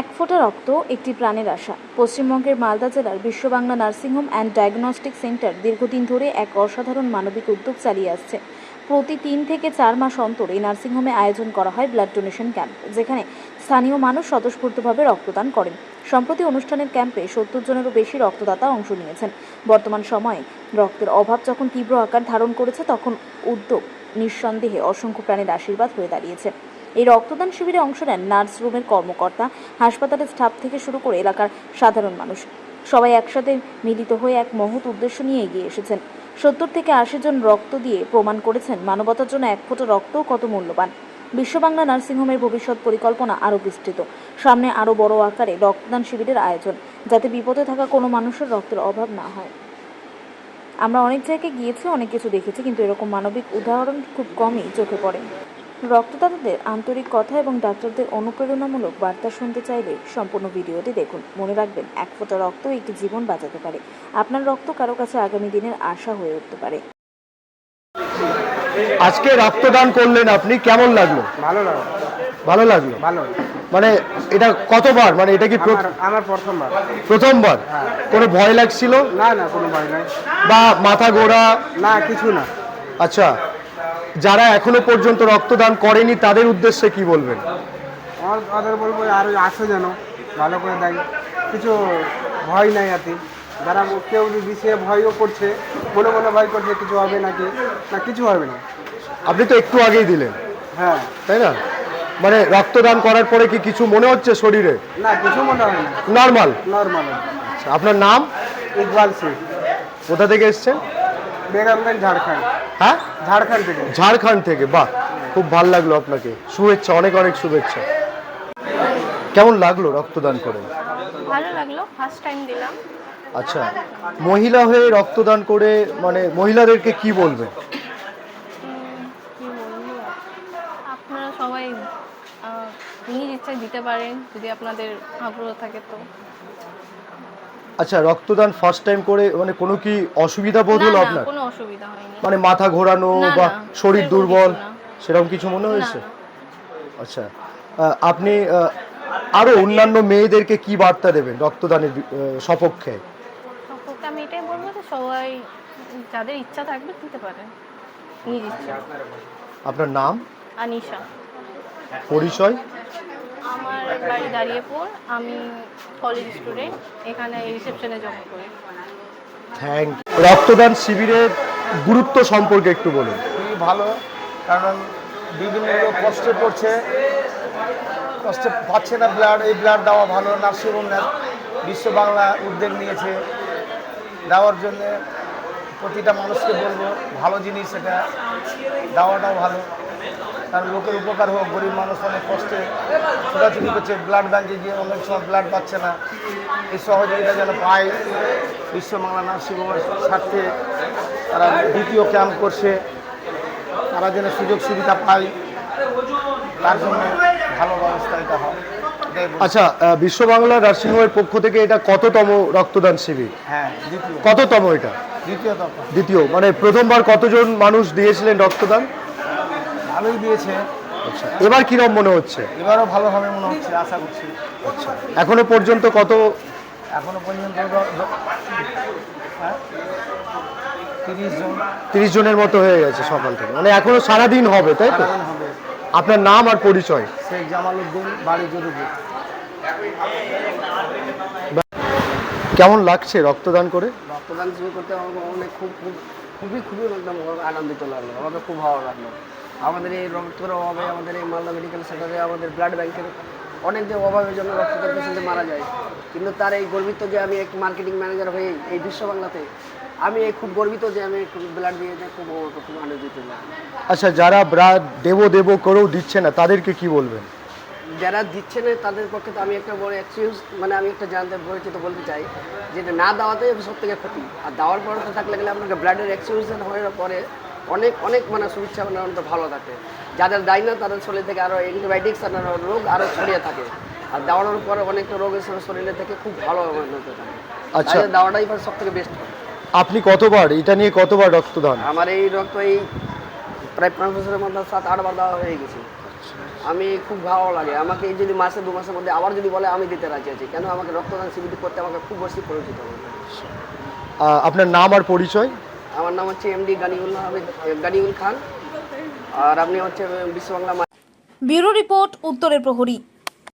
এক ফোঁটা রক্ত একটি প্রাণের আশা। পশ্চিমবঙ্গের মালদা জেলার Biswa Bangla nursing home and diagnostic centre দীর্ঘদিন ধরে এক অসাধারণ মানবিক উদ্যোগ চালিয়ে আসছে। প্রতি 3 থেকে 4 মাস অন্তর এই নার্সিংহোমে আয়োজন করা হয় ব্লাড ডোনেশন ক্যাম্প, যেখানে স্থানীয় মানুষ স্বতঃস্ফূর্তভাবে রক্তদান করেন। সম্প্রতি অনুষ্ঠানের ক্যাম্পে 70 জনেরও বেশি রক্তদাতা অংশ নিয়েছেন। বর্তমান সময়ে রক্তের অভাব যখন তীব্র আকার ধারণ করেছে, তখন উদ্যোগ নিঃসন্দেহে অসংখ্য প্রাণের আশীর্বাদ হয়ে দাঁড়িয়েছে। এই রক্তদান শিবিরে অংশ নেন নার্স রুমের কর্মকর্তা, হাসপাতালের স্টাফ থেকে শুরু করে এলাকার সাধারণ মানুষ। সবাই একসাথে মিলিত হয়ে এক মহৎ উদ্দেশ্য নিয়ে এগিয়ে এসেছেন। 70 থেকে 80 জন রক্ত দিয়ে প্রমাণ করেছেন মানবতার জন্য এক ফোঁটা রক্তও কত মূল্যবান। বিশ্ববাংলা নার্সিংহোমের ভবিষ্যৎ পরিকল্পনা আরও বিস্তৃত। সামনে আরও বড় আকারে রক্তদান শিবিরের আয়োজন, যাতে বিপদে থাকা কোনো মানুষের রক্তের অভাব না হয়। আমরা অনেক জায়গায় গিয়েছি, অনেক কিছু দেখেছি, কিন্তু এরকম মানবিক উদাহরণ খুব কমই চোখে পড়ে। রক্তদাতাদের আন্তরিক কথা এবং ডাক্তারদের অনুপ্রেরণামূলক বার্তা শুনতে চাইলে সম্পূর্ণ ভিডিওটি দেখুন। মনে রাখবেন, এক ফোঁটা রক্ত একটি জীবন বাঁচাতে পারে। আপনার রক্ত কারো কাছে আগামী দিনের আশা হয়ে উঠতে পারে। আজকে রক্তদান করলেন আপনি, কেমন লাগলো? ভালো লাগলো। ভালো লাগলো। ভালো। মানে এটা কতবার, মানে এটা কি আমার প্রথমবার। প্রথমবার? কোনো ভয় লাগছিল? না না, কোনো ভয় নাই। বা মাথা ঘোরা? না, কিছু না। আচ্ছা, যারা এখনো পর্যন্ত রক্তদান করেনি তাদের উদ্দেশ্যে কি বলবেন? ওদের বলবো আরো আসো যেন ভালো করে দেয়, কিছু ভয় নাই আতি। যারা কেউ দিছে ভয়ও করছে, মনে মনে ভয় করছে কিছু হবে নাকি, না কিছু হবে না। আপনি তো একটু আগেই দিলেন, হ্যাঁ তাই না? মানে রক্তদান করার পরে কি কিছু মনে হচ্ছে শরীরে? না, কিছু মনে হয় না, নর্মাল। নর্মাল। আচ্ছা, আপনার নাম? ইকবাল সিং। কোথা থেকে এসছেন? বেগমগঞ্জ, ঝাড়খণ্ড। হ্যাঁ, ঝাড়খণ্ড থেকে। ঝাড়খণ্ড থেকে। বাহ, খুব ভালো লাগলো আপনাকে। শুভেচ্ছা, অনেক অনেক শুভেচ্ছা। কেমন লাগলো রক্তদান করে? ভালো লাগলো, ফার্স্ট টাইম দিলাম। আচ্ছা, মহিলা হয়ে রক্তদান করে মানে মহিলাদেরকে কি বলবেন? কি বলবো, আপনারা সবাই নিজ ইচ্ছায় দিতে পারেন যদি আপনাদের আগ্রহ থাকে তো। আচ্ছা, রক্তদান ফার্স্ট টাইম করে মানে কোনো কি অসুবিধা বোধ হলো না, আপনার? কোনো অসুবিধা হয়নি। মানে মাথা ঘোরানো না, বা না, শরীর সেরকম দুর্বল কিছু না। সেরকম কিছু মনে না, হয়েছে? না। আচ্ছা, আপনি আরো অন্যান্য মেয়েদেরকে কি বার্তা দেবেন রক্তদানের সপক্ষে? সম্পর্কে আমি এটাই বলবো যে সবাই যাদের ইচ্ছা থাকবে দিতে পারেন, নিজ ইচ্ছা। আপনার নাম, আনিশা। পরিচয়? আমার বাড়ি দাঁড়িয়েপুর, আমি কলেজ স্টুডেন্ট, এখানে রিসেপশনে জব করি। Thank you. রক্তদান শিবিরের গুরুত্ব সম্পর্কে একটু বলুন। খুবই ভালো, কারণ বিভিন্ন লোক কষ্টে পড়ছে, কষ্টে পাচ্ছে না ব্লাড, এই ব্লাড দেওয়া ভালো। নার্সিংহোম বিশ্ব বাংলা উদ্যোগ নিয়েছে দেওয়ার জন্যে। প্রতিটা মানুষকে বলবো ভালো জিনিস, এটা দেওয়াটাও ভালো, কারণ লোকের উপকার হোক। গরিব মানুষ অনেক কষ্টে ছোটাছুটি করছে, ব্লাড ব্যাঙ্কে গিয়ে অনেক সময় ব্লাড পাচ্ছে না। এই সহযোগিতা যেন পায়, বিশ্ব বাংলা নার্সিংহোমের স্বার্থে তারা দ্বিতীয় ক্যাম্প করছে, তারা যেন সুযোগ সুবিধা পায়, তার জন্য ভালো ব্যবস্থা এটা হয়। আচ্ছা, বিশ্ব বাংলা নার্সিংহোমের পক্ষ থেকে এটা কততম রক্তদান শিবির? হ্যাঁ, দ্বিতীয়। কততম এটা? দ্বিতীয়। মানে প্রথমবার কতজন মানুষ দিয়েছিলেন রক্তদান? ভালোই দিয়েছে। আচ্ছা, এবার কিরকম মনে হচ্ছে? এবারও ভালো হবে মনে হচ্ছে, আশা করছি। আচ্ছা, এখনো পর্যন্ত কত? এখনো পর্যন্ত 30 জন। 30 জনের মতো হয়ে গেছে সকাল থেকে, মানে এখনো সারাদিন হবে, তাই তো? সারাদিন হবে। আপনার নাম আর পরিচয়? শেখ জামাল উদ্দিন, বাড়ি জরুরি। কেমন লাগছে রক্তদান করে? রক্তদান শুরু করতে আমাকে অনেক খুবই একদম আনন্দিত লাগলো, আমাকে খুব ভালো লাগলো। আমাদের এই রক্তের অভাবে, আমাদের এই মালদা মেডিকেল সেন্টারে, আমাদের ব্লাড ব্যাংকের অনেক যে অভাবের জন্য রক্তদান পেশেন্টে মারা যায়, কিন্তু তার এই গর্বিত যে আমি এক মার্কেটিং ম্যানেজার হয়ে এই বিশ্ব বাংলাতে আমি খুব গর্বিত যে আমি ব্লাড দিয়ে খুব আনন্দিত। আচ্ছা, যারা ব্লাড দেব করেও দিচ্ছে না তাদেরকে কি বলবেন? যারা দিচ্ছে না তাদের পক্ষে তো আমি একটা বড় এক্সকিউজ, মানে আমি একটা জানতে পরিচিত বলতে চাই যে না দেওয়াতে সব থেকে ক্ষতি, আর দেওয়ার পর তো থাকলে গেলে আপনাকে ব্লাডের এক্সকিউশন হওয়ার পরে অনেক মানে শুভেচ্ছা মানে ভালো থাকে। যাদের দেয় না তাদের শরীর থেকে আরও অ্যান্টিবায়োটিক্স আর রোগ আরও ছড়িয়ে থাকে, আর দেওয়ানোর পরে অনেকটা রোগের শরীরে থেকে খুব ভালো হতে থাকে। আচ্ছা, দেওয়াটাই সব থেকে বেস্ট। আপনি কতবার এটা নিয়ে কতবার রক্তদান? আমার এই রক্ত এই প্রায় 5 বছরের মধ্যে 7-8 বার দেওয়া হয়ে গেছে। আমি খুব ভালো লাগে। আমাকে এই যদি মাসে 2 মাসের মধ্যে আবার যদি বলে আমি দিতে রাজি আছি, কেন আমাকে রক্তদান শিবির করতে আমাকে খুব বেশি পরিচিত হবে। আপনার নাম আর পরিচয়? আমার নাম হচ্ছে এমডি গানিউল খান, আর আপনি হচ্ছে বিশ্ব বাংলা। ব্যুরো রিপোর্ট, উত্তরের প্রহরী।